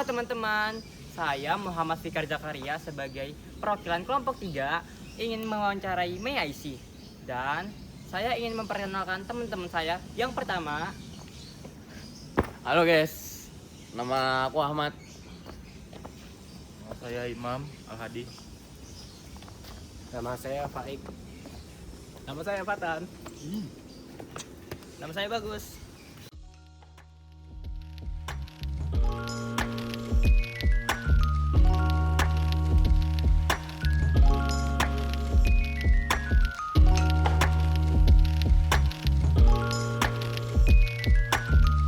Halo teman-teman, saya Muhammad Fikar Zakaria sebagai perwakilan kelompok 3 ingin mewawancarai May I See. Dan saya ingin memperkenalkan teman-teman saya. Yang pertama, Halo guys, nama aku Ahmad. Nama saya Imam Al-Hadi. Nama saya Faik. nama saya Fatan. Nama saya Bagus.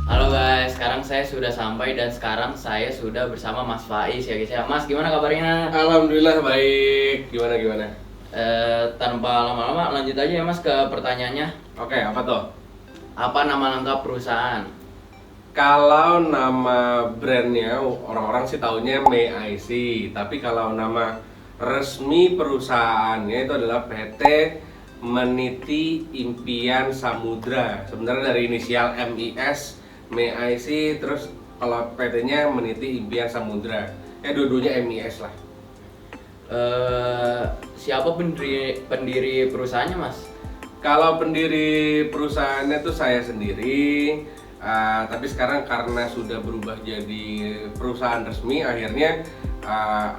Halo guys, sekarang saya sudah sampai dan sekarang saya sudah bersama Mas Faiz ya guys ya. Mas, gimana kabarnya? Alhamdulillah baik. Gimana? Tanpa lama-lama lanjut aja ya Mas ke pertanyaannya. Oke, apa tuh? Apa nama lengkap perusahaan? Kalau nama brandnya orang-orang sih taunya May I See. Tapi kalau nama resmi perusahaannya itu adalah PT Meniti Impian Samudra. Sebenarnya dari inisial MIS, May I See, terus kalau PT-nya Meniti Impian Samudra. Ya dua-duanya MIS lah. Siapa pendiri perusahaannya Mas? Kalau pendiri perusahaannya tuh saya sendiri, tapi sekarang karena sudah berubah jadi perusahaan resmi, akhirnya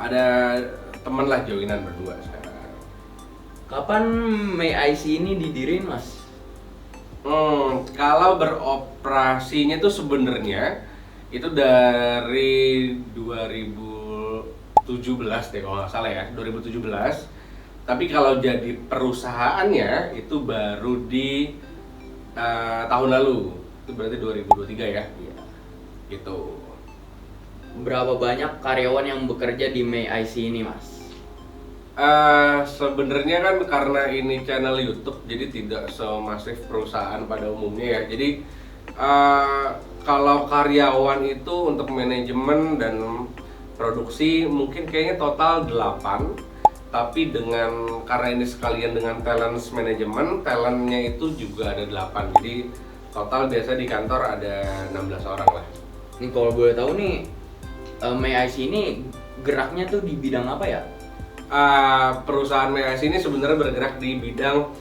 ada temen lah joinan berdua sekarang. Kapan May I See ini didiriin Mas? Kalau beroperasinya tuh sebenarnya itu dari 2017 deh kalau nggak salah ya, 2017. Tapi kalau jadi perusahaannya itu baru di tahun lalu, itu berarti 2023 ya. Iya. Gitu. Berapa banyak karyawan yang bekerja di May I See ini Mas? Sebenarnya kan karena ini channel YouTube, jadi tidak semasif perusahaan pada umumnya ya. Jadi kalau karyawan itu untuk manajemen dan produksi mungkin kayaknya total 8. Tapi karena ini sekalian dengan talent management, talentnya itu juga ada 8. Jadi total biasa di kantor ada 16 orang lah. Nih kalau boleh tahu nih, May I See ini geraknya tuh di bidang apa ya? Perusahaan MIS ini sebenarnya bergerak di bidang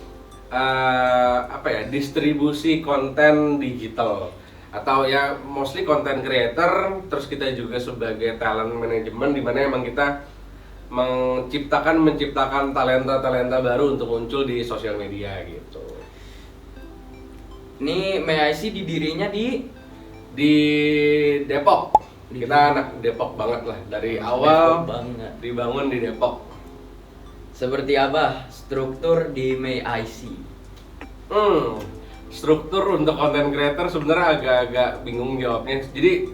distribusi konten digital atau ya mostly content creator. Terus kita juga sebagai talent management, di mana emang kita menciptakan talenta baru untuk muncul di sosial media gitu. Ini May I See didirinya di Depok. Kita anak Depok banget lah, dari awal banget. dibangun di Depok. Seperti apa struktur di May I See? Struktur untuk content creator sebenarnya agak-agak bingung jawabnya. Jadi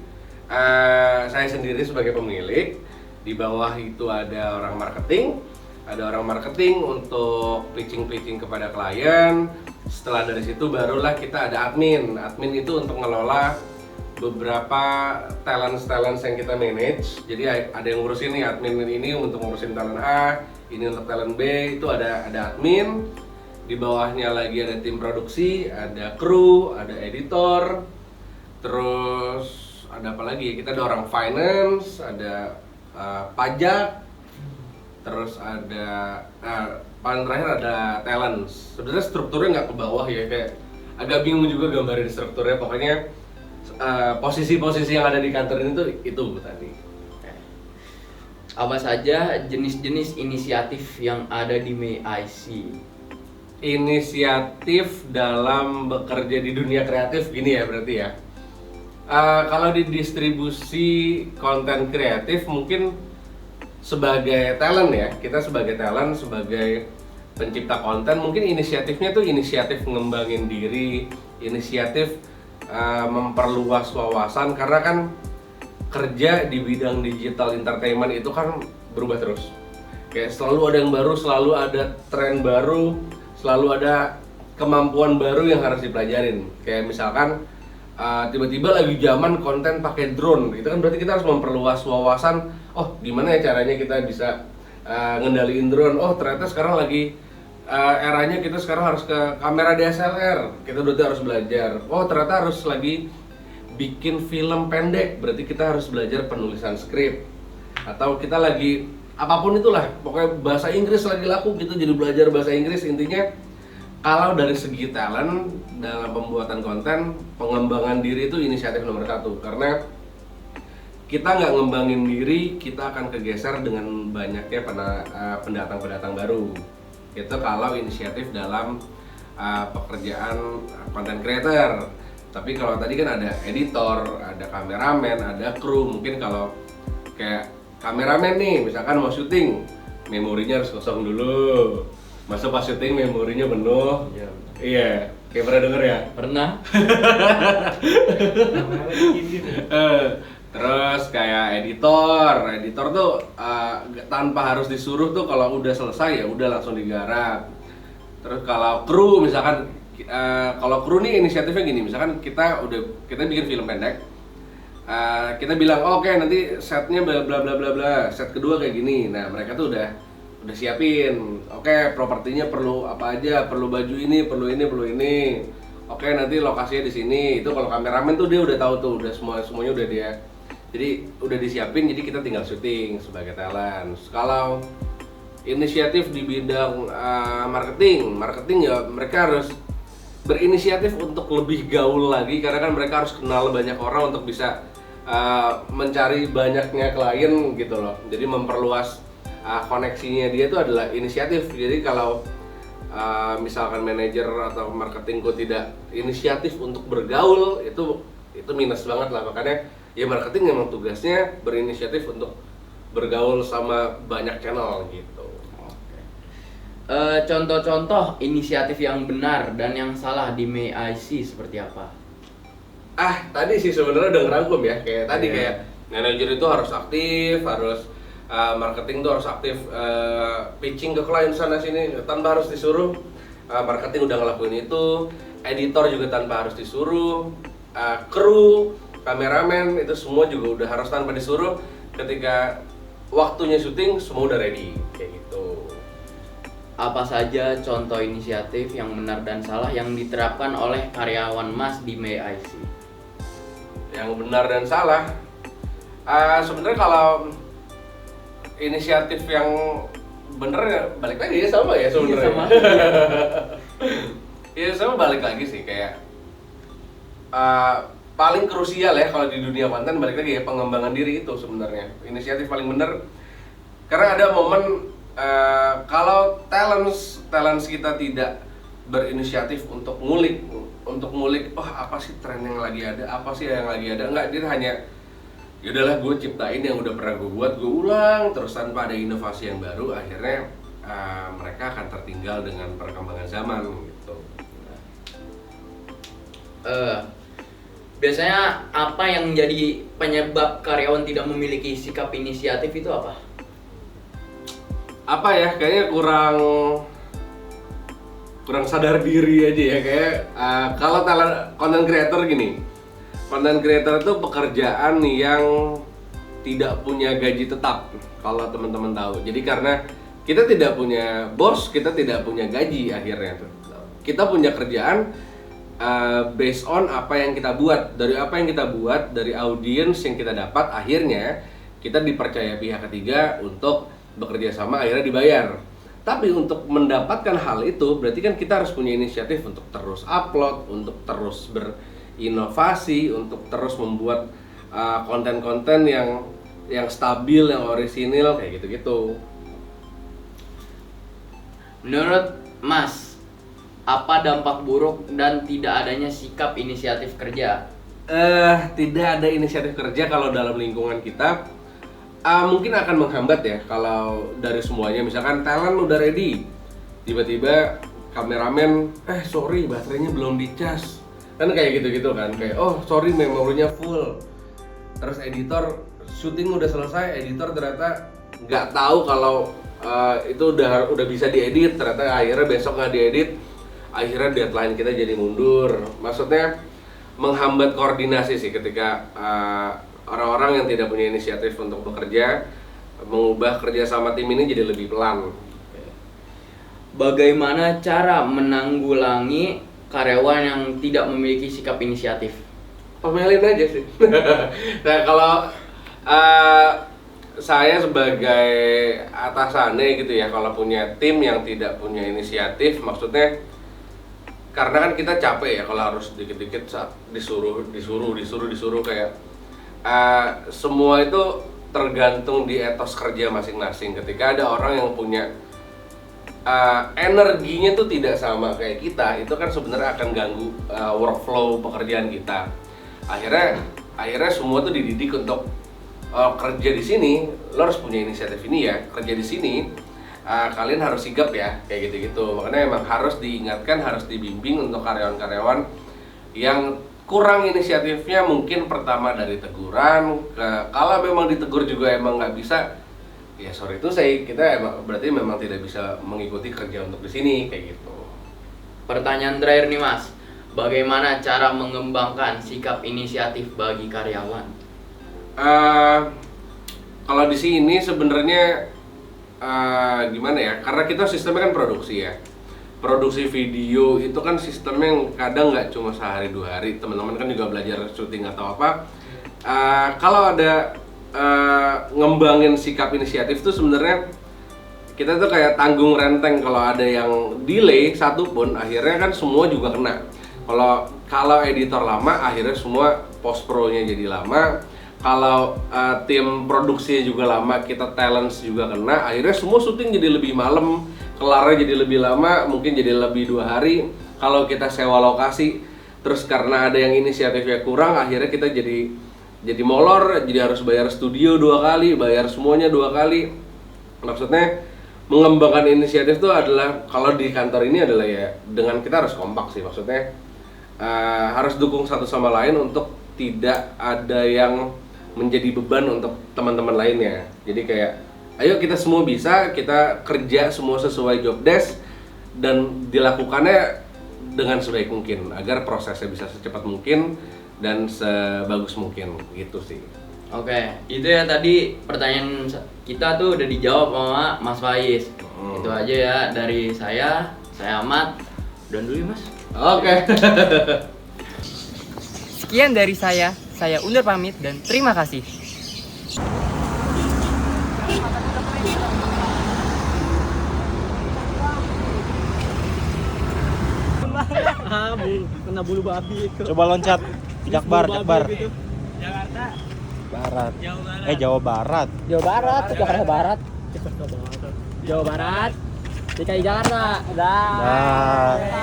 saya sendiri sebagai pemilik, di bawah itu ada orang marketing untuk pitching kepada klien. Setelah dari situ barulah kita ada admin. Admin itu untuk ngelola beberapa talent yang kita manage. Jadi ada yang ngurusin nih, admin ini untuk ngurusin talent A, ini untuk talent B, itu ada admin. Di bawahnya lagi ada tim produksi, ada kru, ada editor, terus ada apa lagi ya? Kita ada orang finance, ada pajak, terus ada paling terakhir ada talent. Sebenarnya strukturnya nggak ke bawah ya, kayak agak bingung juga gambarin strukturnya. Pokoknya posisi-posisi yang ada di kantor ini tuh itu tadi. Apa saja jenis-jenis inisiatif yang ada di May I See? Inisiatif dalam bekerja di dunia kreatif gini ya berarti ya. Kalau di distribusi konten kreatif mungkin sebagai talent ya, kita sebagai talent, sebagai pencipta konten mungkin inisiatifnya tuh inisiatif ngembangin diri, inisiatif memperluas wawasan, karena kan kerja di bidang digital entertainment itu kan berubah terus. Kayak selalu ada yang baru, selalu ada tren baru, selalu ada kemampuan baru yang harus dipelajarin. Kayak misalkan tiba-tiba lagi zaman konten pakai drone, itu kan berarti kita harus memperluas wawasan. Oh, gimana ya caranya kita bisa ngendaliin drone? Oh, ternyata sekarang lagi eranya kita sekarang harus ke kamera DSLR. Kita berarti harus belajar. Oh, ternyata harus lagi bikin film pendek, berarti kita harus belajar penulisan skrip. Atau kita lagi apapun itulah, pokoknya bahasa Inggris lagi laku gitu, jadi belajar bahasa Inggris. Intinya kalau dari segi talent dalam pembuatan konten, pengembangan diri itu inisiatif nomor satu. Karena kita nggak ngembangin diri, kita akan kegeser dengan banyaknya pendatang-pendatang baru. Itu kalau inisiatif dalam pekerjaan content creator. Tapi kalau tadi kan ada editor, ada kameramen, ada kru. Mungkin kalau kayak kameramen nih, misalkan mau syuting, memorinya harus kosong dulu. Masa pas syuting memorinya penuh? Iya. Iya, kayak pernah denger ya? Pernah? Terus kayak editor tuh tanpa harus disuruh tuh kalau udah selesai ya udah langsung digarap. Terus kalau kru misalkan kalau kru nih inisiatifnya gini, misalkan kita bikin film pendek, kita bilang oke, nanti setnya bla bla bla bla bla, set kedua kayak gini. Nah mereka tuh udah siapin, oke propertinya perlu apa aja, perlu baju ini, perlu ini. Oke nanti lokasinya di sini. Itu kalau kameramen tuh dia udah tahu tuh, udah semuanya udah dia. Jadi udah disiapin, jadi kita tinggal syuting sebagai talent. Kalau inisiatif di bidang marketing ya mereka harus berinisiatif untuk lebih gaul lagi, karena kan mereka harus kenal banyak orang untuk bisa mencari banyaknya klien gitu loh. Jadi memperluas koneksinya dia itu adalah inisiatif. Jadi kalau misalkan manajer atau marketingku tidak inisiatif untuk bergaul, itu minus banget lah. Makanya ya marketing memang tugasnya berinisiatif untuk bergaul sama banyak channel gitu. Contoh-contoh inisiatif yang benar dan yang salah di MAIC seperti apa? Tadi sih sebenarnya udah ngerangkum ya, kayak tadi Iya. kayak manajer itu harus aktif, harus marketing tuh harus aktif, pitching ke klien sana sini tanpa harus disuruh. Marketing udah ngelakuin itu, editor juga tanpa harus disuruh, kru, kameramen itu semua juga udah harus tanpa disuruh. Ketika waktunya syuting semua udah ready kayak gitu. Apa saja contoh inisiatif yang benar dan salah yang diterapkan oleh karyawan Mas di MAIC? Yang benar dan salah, sebenarnya kalau inisiatif yang bener ya balik lagi ya sama ya sebenarnya. Iya, sama. Ya sama balik lagi sih kayak paling krusial ya kalau di dunia konten, balik lagi ya pengembangan diri itu sebenarnya inisiatif paling bener. Karena ada momen kalau talents kita tidak berinisiatif untuk ngulik, oh apa sih tren yang lagi ada, apa sih yang lagi ada, enggak, dia hanya yaudahlah gue ciptain yang udah pernah gue buat, gue ulang terus tanpa ada inovasi yang baru, akhirnya mereka akan tertinggal dengan perkembangan zaman gitu. Biasanya apa yang menjadi penyebab karyawan tidak memiliki sikap inisiatif itu apa? Apa ya, kayaknya kurang sadar diri aja ya. Kayak kalau content creator gini, content creator itu pekerjaan yang tidak punya gaji tetap kalau teman-teman tahu. Jadi karena kita tidak punya bos, kita tidak punya gaji akhirnya. Kita punya kerjaan based on apa yang kita buat. Dari apa yang kita buat, dari audiens yang kita dapat, akhirnya kita dipercaya pihak ketiga untuk bekerja sama, akhirnya dibayar. Tapi untuk mendapatkan hal itu berarti kan kita harus punya inisiatif untuk terus upload, untuk terus berinovasi, untuk terus membuat konten-konten yang stabil, yang orisinil kayak gitu-gitu. Menurut Mas, apa dampak buruk dan tidak adanya sikap inisiatif kerja? Tidak ada inisiatif kerja kalau dalam lingkungan kita mungkin akan menghambat ya kalau dari semuanya. Misalkan talent udah ready, tiba-tiba kameramen sorry baterainya belum dicas, kan kayak gitu-gitu kan, kayak oh sorry memorinya full. Terus editor syuting udah selesai, editor ternyata nggak tahu kalau itu udah bisa diedit, ternyata akhirnya besok nggak diedit, akhirnya deadline kita jadi mundur. Maksudnya menghambat koordinasi sih ketika orang-orang yang tidak punya inisiatif untuk bekerja, mengubah kerja sama tim ini jadi lebih pelan. Bagaimana cara menanggulangi karyawan yang tidak memiliki sikap inisiatif? omelin aja sih. Nah kalau saya sebagai atasannya gitu ya, kalau punya tim yang tidak punya inisiatif, maksudnya karena kan kita capek ya kalau harus dikit-dikit saat disuruh kayak semua itu tergantung di etos kerja masing-masing. Ketika ada orang yang punya energinya tuh tidak sama kayak kita, itu kan sebenarnya akan ganggu workflow pekerjaan kita. Akhirnya semua tuh dididik untuk kerja di sini, lo harus punya inisiatif ini ya, kerja di sini. Kalian harus sigap ya, kayak gitu-gitu. Makanya emang harus diingatkan, harus dibimbing untuk karyawan-karyawan yang kurang inisiatifnya. Mungkin pertama dari teguran, kalau memang ditegur juga emang nggak bisa, ya sorry itu kita emang berarti memang tidak bisa mengikuti kerja untuk di sini, kayak gitu. Pertanyaan terakhir nih Mas, bagaimana cara mengembangkan sikap inisiatif bagi karyawan? Kalau di sini sebenarnya gimana ya? Karena kita sistemnya kan produksi ya. Produksi video itu kan sistemnya yang kadang nggak cuma sehari 2 hari. Teman-teman kan juga belajar syuting atau apa. Kalau ada ngembangin sikap inisiatif tuh sebenarnya kita tuh kayak tanggung renteng. Kalau ada yang delay satu pun, akhirnya kan semua juga kena. Kalau editor lama, akhirnya semua post pro-nya jadi lama. Kalau tim produksinya juga lama, kita talents juga kena. Akhirnya semua syuting jadi lebih malam, kelarnya jadi lebih lama, mungkin jadi lebih 2 hari. Kalau kita sewa lokasi, terus karena ada yang inisiatifnya kurang, akhirnya kita jadi molor, jadi harus bayar studio 2 kali, bayar semuanya 2 kali. Maksudnya mengembangkan inisiatif itu adalah, kalau di kantor ini adalah ya dengan kita harus kompak sih. Maksudnya harus dukung satu sama lain untuk tidak ada yang menjadi beban untuk teman-teman lainnya. Jadi kayak ayo kita semua bisa, kita kerja semua sesuai job desk dan dilakukannya dengan sebaik mungkin agar prosesnya bisa secepat mungkin dan sebagus mungkin gitu sih. Oke, itu ya tadi pertanyaan kita tuh udah dijawab sama Mas Faiz. Itu aja ya dari saya Ahmad. Dan dulu ya Mas. Oke. Sekian dari saya undur pamit dan terima kasih. Kena bulu babi itu. Coba loncat. Jakbar. Gitu. Jakarta. Barat. Jawa Barat. Jawa Barat. Jakarta Barat. Jawa Barat. DKI Jakarta. Dah.